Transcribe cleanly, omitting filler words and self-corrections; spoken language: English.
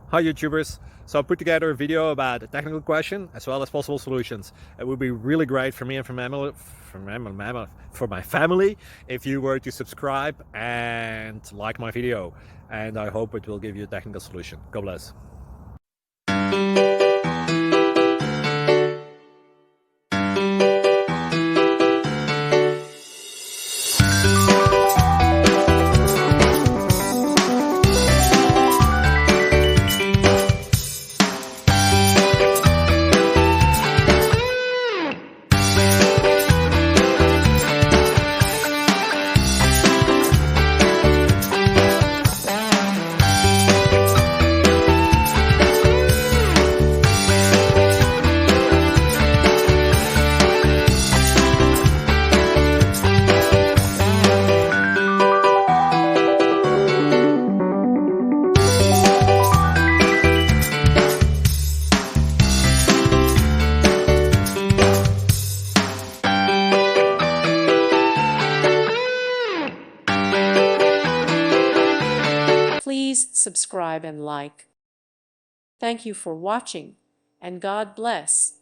Hi YouTubers! So I put together a video about a technical question as well as possible solutions. It would be really great for me and for my family if you were to subscribe and like my video, and I hope it will give you a technical solution. God bless. Please subscribe and like. Thank you for watching, and God bless.